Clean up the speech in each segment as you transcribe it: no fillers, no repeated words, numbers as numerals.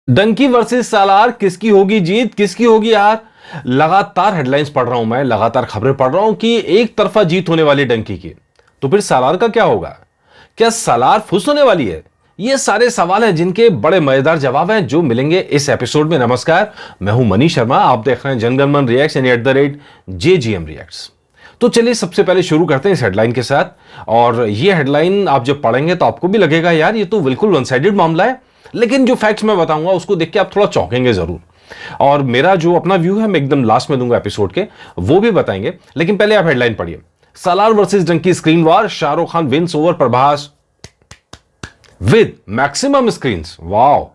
Dunki versus सालार, किसकी होगी जीत, किसकी होगी हार। लगातार हेडलाइंस पढ़ रहा हूं मैं, लगातार खबरें पढ़ रहा हूं कि एक तरफा जीत होने वाली डंकी की। तो फिर सालार का क्या होगा? क्या सालार फुस होने वाली है? ये सारे सवाल हैं जिनके बड़े मजेदार जवाब हैं जो मिलेंगे इस एपिसोड में। नमस्कार, मैं हूं मनीष शर्मा, आप देख रहे हैं जनगणमन रिएक्ट्स यानी @JGM रिएक्ट्स। तो चलिए सबसे पहले शुरू करते हैं इस हेडलाइन के साथ। और ये हेडलाइन आप जब पढ़ेंगे तो आपको भी लगेगा यार ये तो बिल्कुल वन साइडेड मामला है, लेकिन जो फैक्ट्स मैं बताऊंगा उसको देख के आप थोड़ा चौंकेंगे जरूर। और मेरा जो अपना व्यू है मैं एकदम लास्ट में दूंगा एपिसोड के, वो भी बताएंगे। लेकिन पहले आप हेडलाइन पढ़िए। Salaar versus Dunki screen war, Shahrukh Khan wins over Prabhas with maximum screens wow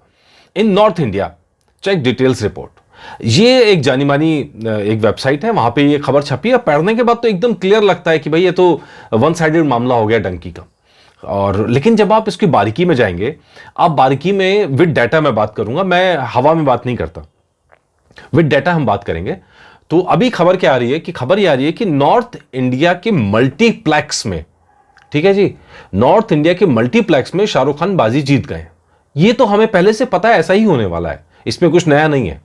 in north India, check details report. ये एक जानी मानी एक वेबसाइट है, वहां पे ये खबर छपी है। पढ़ने के बाद तो एकदम क्लियर लगता है कि भाई ये तो वन साइडेड मामला हो गया डंकी का। और लेकिन जब आप इसकी बारीकी में जाएंगे, आप बारीकी में विद डाटा मैं बात करूंगा, मैं हवा में बात नहीं करता, विद डाटा हम बात करेंगे। तो अभी खबर क्या आ रही है कि खबर ये आ रही है कि नॉर्थ इंडिया के मल्टीप्लेक्स में, ठीक है जी, नॉर्थ इंडिया के मल्टीप्लेक्स में शाहरुख खान बाजी जीत गए। ये तो हमें पहले से पता है, ऐसा ही होने वाला है, इसमें कुछ नया नहीं है।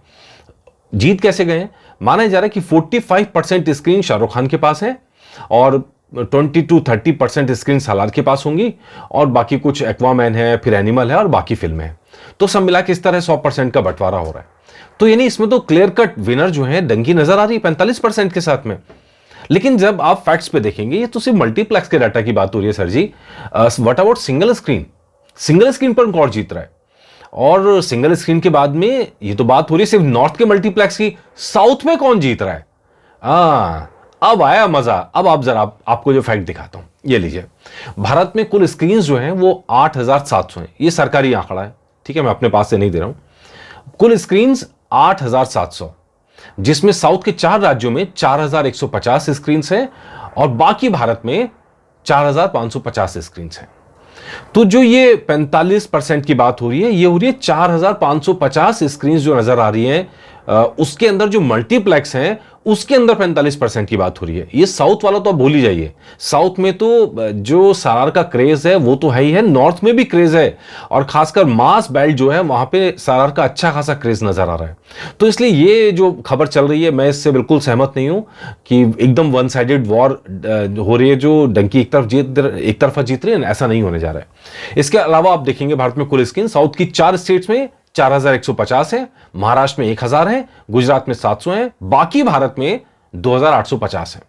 जीत कैसे गए? माना जा रहा है कि 45% स्क्रीन शाहरुख खान के पास है और 20 to 30% स्क्रीन सालार के पास होंगी, और बाकी कुछ एक्वामैन है, फिर एनिमल है और बाकी फिल्में हैं। तो सब मिला के इस तरह 100% का बंटवारा हो रहा है। तो यानी इसमें तो क्लियर कट विनर जो है डंकी नजर आ रही है 45% के साथ में। लेकिन जब आप फैक्ट्स पे देखेंगे, ये तो सिर्फ मल्टीप्लेक्स के डाटा की बात हो रही है sir ji. What about single screen? Single screen पर कौन जीत रहा है? और सिंगल स्क्रीन के बाद में ये तो बात हो रही है सिर्फ नॉर्थ के मल्टीप्लेक्स की, साउथ में कौन जीत रहा है? अब आया मजा। अब आप जरा आपको जो फैक्ट दिखाता हूं, ये लीजिए। भारत में कुल स्क्रीन जो हैं वो 8700 हैं, ये सरकारी आंकड़ा है, ठीक है, मैं अपने पास से नहीं दे रहा हूं। कुल स्क्रीन 8700, जिसमें साउथ के 4 राज्यों में 4150 स्क्रीन हैं और बाकी भारत में 4550 स्क्रीन हैं। तो जो ये 45% की बात हो रही है, ये हो रही है 4550 स्क्रीन जो नजर आ रही हैं, उसके अंदर जो मल्टीप्लेक्स हैं उसके अंदर 45% की बात हो रही है। ये साउथ वाला तो आप भूल ही जाइए। साउथ में तो जो सालार का क्रेज है वो तो है ही है, नॉर्थ में भी क्रेज है, और खासकर मास बेल्ट जो है वहां पे सालार का अच्छा खासा क्रेज नजर आ रहा है। तो इसलिए ये जो खबर चल रही है मैं इससे बिल्कुल सहमत नहीं हूं कि एकदम वन साइडेड वॉर हो रही है, जो डंकी एक तरफा जीत रही है, ऐसा नहीं होने जा रहा है। इसके अलावा आप देखेंगे भारत में कुल स्क्रीन साउथ की 4 स्टेट्स में 4150 है, महाराष्ट्र में 1000 है, गुजरात में 700 है, बाकी भारत में 2850 है।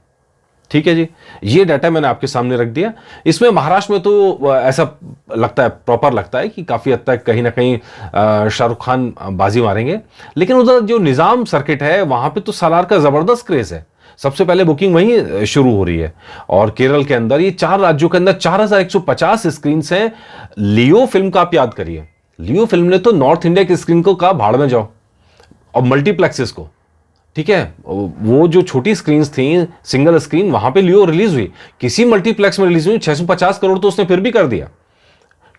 ठीक है जी, ये डाटा मैंने आपके सामने रख दिया। इसमें महाराष्ट्र में तो ऐसा लगता है, प्रॉपर लगता है कि काफी हद तक कहीं ना कहीं शाहरुख खान बाजी मारेंगे। लेकिन उधर जो निजाम सर्किट है वहां पे तो सालार का जबरदस्त क्रेज है, सबसे पहले बुकिंग वहीं शुरू हो रही है। और केरल के अंदर ये 4 राज्यों के अंदर 4150 स्क्रीन हैं। लियो फिल्म का आप याद करिए, लियो फिल्म ने तो नॉर्थ इंडिया की स्क्रीन को कहा भाड़ में जाओ, और मल्टीप्लेक्सेस को, ठीक है, वो जो छोटी स्क्रीन थी सिंगल स्क्रीन, वहां पे लियो रिलीज हुई, किसी मल्टीप्लेक्स में रिलीज हुई 650 करोड़ तो उसने फिर भी कर दिया।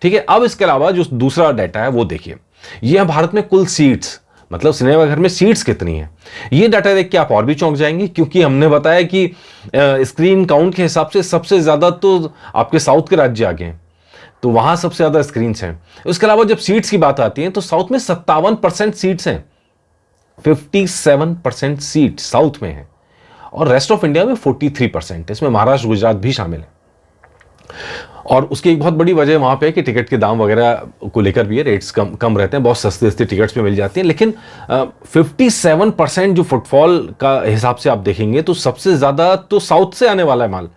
ठीक है, अब इसके अलावा जो दूसरा डाटा है वो देखिए, ये है भारत में कुल सीट्स, मतलब सिनेमाघर में सीट्स कितनी है। ये डाटा देख के आप और भी चौंक जाएंगे, क्योंकि हमने बताया कि स्क्रीन काउंट के हिसाब से सबसे ज्यादा तो आपके साउथ के राज्य आगे हैं, तो वहां सबसे ज्यादा स्क्रीन हैं। उसके अलावा जब सीट्स की बात आती है तो साउथ में 57% सीट्स हैं, 57% सीट साउथ में है, और रेस्ट ऑफ इंडिया में 43%, इसमें महाराष्ट्र गुजरात भी शामिल है। और उसकी एक बहुत बड़ी वजह वहां पे है कि टिकट के दाम वगैरह को लेकर भी है, रेट्स कम रहते हैं, बहुत सस्ते सस्ते टिकट्स में मिल जाती हैं। लेकिन 57% जो फुटफॉल का हिसाब से आप देखेंगे तो सबसे ज्यादा तो साउथ से आने वाला है माल।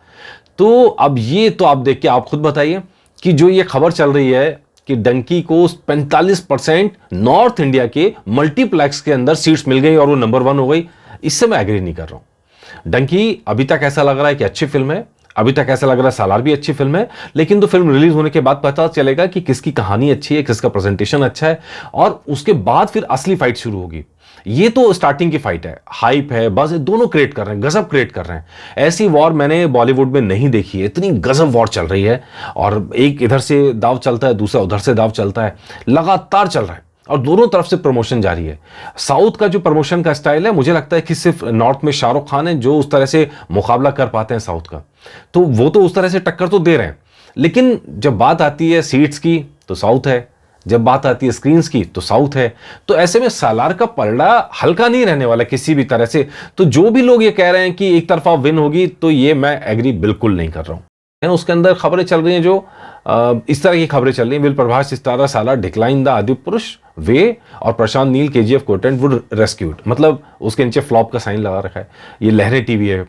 तो अब ये तो आप देख के आप खुद बताइए कि जो ये खबर चल रही है कि डंकी को 45% नॉर्थ इंडिया के मल्टीप्लेक्स के अंदर सीट्स मिल गई और वो नंबर 1 हो गई, इससे मैं एग्री नहीं कर रहा हूं। डंकी अभी तक ऐसा लग रहा है कि अच्छी फिल्म है, अभी तक ऐसा लग रहा है सालार भी अच्छी फिल्म है, लेकिन तो फिल्म रिलीज होने के बाद पता चलेगा कि किसकी कहानी अच्छी है, किसका प्रेजेंटेशन अच्छा है, और उसके बाद फिर असली फाइट शुरू होगी। ये तो स्टार्टिंग की फाइट है, हाइप है, बस दोनों क्रिएट कर रहे हैं, गजब क्रिएट कर रहे हैं। ऐसी वॉर मैंने बॉलीवुड में नहीं देखी है, इतनी गजब वॉर चल रही है, और एक इधर से दाव चलता है, दूसरा उधर से दाव चलता है, लगातार चल रहा है, और दोनों तरफ से प्रमोशन जारी है। साउथ का जो प्रमोशन का स्टाइल है, मुझे लगता है कि सिर्फ नॉर्थ में शाहरुख खान है जो उस तरह से मुकाबला कर पाते हैं साउथ का, तो वो तो उस तरह से टक्कर तो दे रहे हैं। लेकिन जब बात आती है सीट्स की तो साउथ है, जब बात आती है स्क्रीन्स की तो साउथ है। तो ऐसे में सालार का पलड़ा हल्का नहीं रहने वाला किसी भी तरह से। तो जो भी लोग ये कह रहे हैं कि एक तरफा विन होगी, तो ये मैं एग्री बिल्कुल नहीं कर रहा हूं। उसके अंदर खबरें चल रही हैं जो इस तरह की खबरें चल रही हैं, will Prabhas starrer Salaar decline the Adipurush way और Prashanth Neel KGF content would rescued, मतलब उसके नीचे फ्लॉप का साइन लगा रखा है। ये लहरें टीवी है,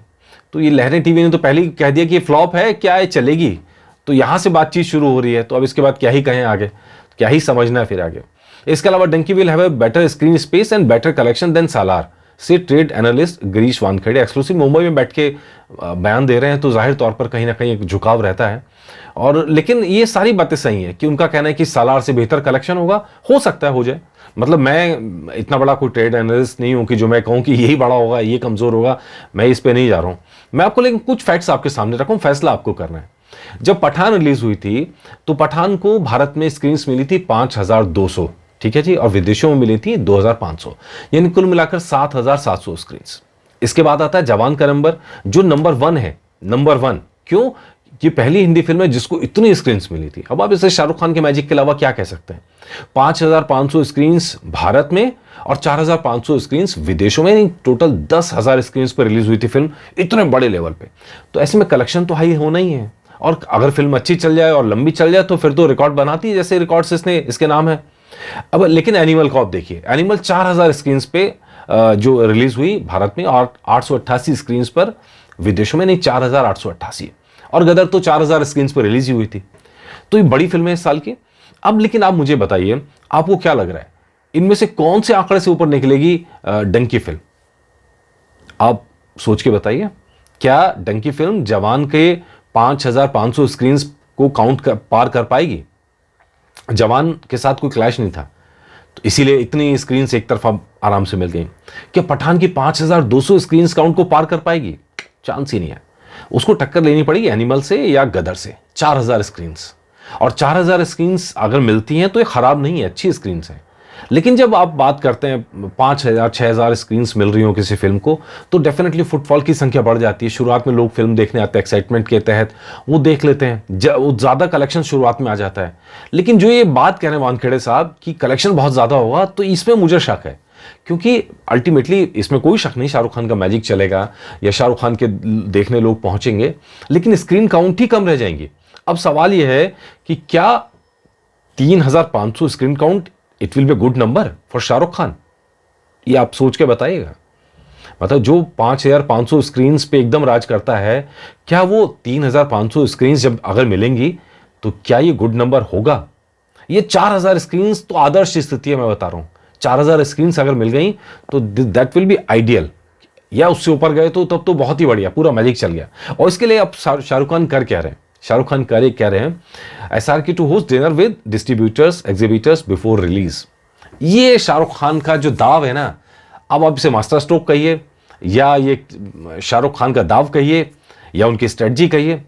तो ये लहरें टीवी ने तो पहले ही कह दिया कि ये फ्लॉप है, क्या है चलेगी। तो यहां से बातचीत शुरू हो रही है। तो अब इसके बाद क्या ही कहें आगे, क्या ही समझना है फिर आगे। इसके अलावा Dunki will have a better screen space and better collection than Salaar से trade analyst Girish Wankhede exclusive Mumbai में बैठ के बयान दे रहे हैं। तो जाहिर तौर पर कहीं ना कहीं एक झुकाव रहता है। और लेकिन ये सारी बातें सही है कि उनका कहना है कि सालार से बेहतर कलेक्शन होगा, हो सकता है हो जाए। मतलब मैं इतना बड़ा कोई ट्रेड एनालिस्ट नहीं हूं कि जो मैं कहूं कि यही बड़ा होगा ये कमजोर होगा, मैं इस पे नहीं जा रहा हूं। मैं आपको लेकिन कुछ फैक्ट्स आपके सामने रखूं, फैसला आपको करना है। जब पठान रिलीज हुई थी तो पठान को भारत में स्क्रीन मिली थी 5200, ठीक है जी, और विदेशों में मिली थी 2500, यानी कुल मिलाकर 7700 स्क्रीन। इसके बाद आता है जवान का नंबर, जो नंबर 1 है। नंबर 1 क्यों? ये पहली हिंदी फिल्म है जिसको इतनी स्क्रीन मिली थी। अब आप इसे शाहरुख खान के मैजिक के अलावा क्या कह सकते हैं। 5500 स्क्रीन भारत में और 4500 स्क्रीन विदेशों में, टोटल 10,000 स्क्रीन पर रिलीज हुई थी फिल्म, इतने बड़े लेवल पे। तो ऐसे में कलेक्शन तो हाई होना ही है। और अगर फिल्म अच्छी चल जाए और लंबी चल जाए तो फिर तो रिकॉर्ड बनाती है, जैसे रिकॉर्ड्स इसके नाम है। अब लेकिन एनिमल को आप देखिए, एनिमल 4000 स्क्रीन पे जो रिलीज हुई भारत में और 888 स्क्रीन पर विदेशों में, नहीं 4888। और गदर तो 4000 स्क्रीन पर रिलीज ही हुई थी। तो ये बड़ी फिल्म है इस साल की। अब लेकिन आप मुझे बताइए, आपको क्या लग रहा है इनमें से कौन से आंकड़े से ऊपर निकलेगी डंकी फिल्म? आप सोच के बताइए। क्या डंकी फिल्म जवान के 5500 स्क्रीन को पार कर पाएगी? जवान के साथ कोई क्लैश नहीं था, तो इसीलिए इतनी स्क्रीन एक तरफा आराम से मिल गई। क्या पठान की 5200 स्क्रीन काउंट को पार कर पाएगी? चांस ही नहीं है। उसको टक्कर लेनी पड़ेगी एनिमल से या गदर से। 4000 स्क्रीन, और 4000 स्क्रीन अगर मिलती हैं तो ये खराब नहीं है, अच्छी स्क्रीन है। लेकिन जब आप बात करते हैं 5000 6000 स्क्रीन मिल रही हो किसी फिल्म को, तो डेफिनेटली फुटफॉल की संख्या बढ़ जाती है। शुरुआत में लोग फिल्म देखने आते हैं, एक्साइटमेंट के तहत वो देख लेते हैं, वो ज़्यादा कलेक्शन शुरुआत में आ जाता है। लेकिन जो ये बात कह रहे हैं वानखेड़े साहब कि कलेक्शन बहुत ज़्यादा होगा, तो इसमें मुझे शक है। क्योंकि अल्टीमेटली इसमें कोई शक नहीं शाहरुख खान का मैजिक चलेगा या शाहरुख खान के देखने लोग पहुंचेंगे, लेकिन स्क्रीन काउंट ही कम रह जाएंगी। अब सवाल यह है कि क्या 3500 screen count it will be good number for Shahrukh Khan? ये आप सोच के बताइएगा। मतलब जो 5500 स्क्रीन पे एकदम राज करता है, क्या वो 3500 स्क्रीन जब अगर मिलेंगी तो क्या ये गुड नंबर होगा? ये 4000 स्क्रीन तो आदर्श स्थिति है, मैं बता रहा हूं। 4000 स्क्रीन अगर मिल गई तो दैट विल बी आइडियल, या उससे ऊपर गए तो तब तो बहुत ही बढ़िया, पूरा मैजिक चल गया। और इसके लिए अब शाहरुख खान कर क्या रहे हैं? शाहरुख खान कह रहे हैं SRK to host dinner with distributors exhibitors before release. ये शाहरुख खान का जो दाव है ना, अब आप इसे मास्टर स्ट्रोक कहिए या ये शाहरुख खान का दाव कहिए या उनकी स्ट्रेटजी कहिए,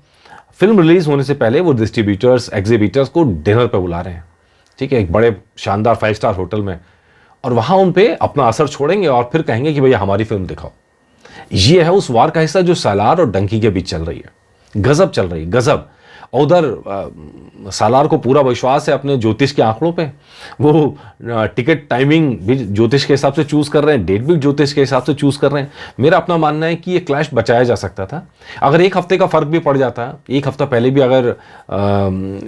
फिल्म रिलीज होने से पहले वो डिस्ट्रीब्यूटर्स एग्जीबिटर्स को डिनर पर बुला रहे हैं, ठीक है, एक बड़े शानदार 5 स्टार होटल में, और वहां उन पे अपना असर छोड़ेंगे और फिर कहेंगे कि भैया हमारी फिल्म दिखाओ। ये है उस वार का हिस्सा जो सालार और डंकी के बीच चल रही है। गजब चल रही है, गजब। उधर सालार को पूरा विश्वास है अपने ज्योतिष के आंकड़ों पे। वो टिकट टाइमिंग भी ज्योतिष के हिसाब से चूज कर रहे हैं, डेट भी ज्योतिष के हिसाब से चूज कर रहे हैं। मेरा अपना मानना है कि ये क्लैश बचाया जा सकता था अगर एक हफ्ते का फर्क भी पड़ जाता, एक हफ्ता पहले भी अगर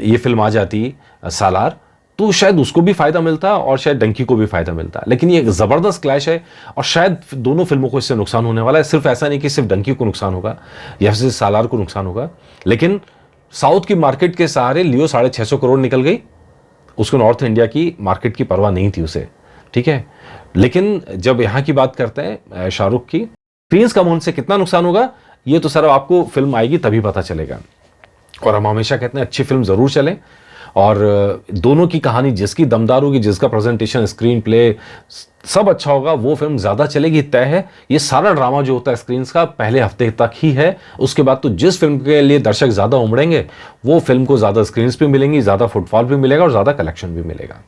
ये फिल्म आ जाती सालार, तो शायद उसको भी फायदा मिलता और शायद डंकी को भी फायदा मिलता। लेकिन ये एक जबरदस्त क्लैश है और शायद दोनों फिल्मों को इससे नुकसान होने वाला है। सिर्फ ऐसा नहीं कि सिर्फ डंकी को नुकसान होगा या फिर सालार को नुकसान होगा, लेकिन साउथ की मार्केट के सहारे लियो 650 करोड़ निकल गई, उसको नॉर्थ इंडिया की मार्केट की परवाह नहीं थी उसे, ठीक है। लेकिन जब यहां की बात करते हैं शाहरुख की, स्क्रीन्स कम होने से कितना नुकसान होगा ये तो सर आपको फिल्म आएगी तभी पता चलेगा। और हम हमेशा कहते हैं अच्छी फिल्म जरूर चले, और दोनों की कहानी जिसकी दमदार होगी, जिसका प्रेजेंटेशन, स्क्रीन प्ले सब अच्छा होगा, वो फिल्म ज़्यादा चलेगी, तय है। ये सारा ड्रामा जो होता है स्क्रीन का पहले हफ्ते तक ही है, उसके बाद तो जिस फिल्म के लिए दर्शक ज़्यादा उमड़ेंगे वो फिल्म को ज़्यादा स्क्रीन भी मिलेंगी, ज़्यादा फुटफॉल भी मिलेगा और ज़्यादा कलेक्शन भी मिलेगा।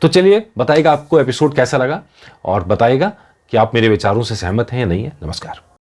तो चलिए बताइएगा आपको एपिसोड कैसा लगा और बताइएगा कि आप मेरे विचारों से सहमत हैं या नहीं है। नमस्कार।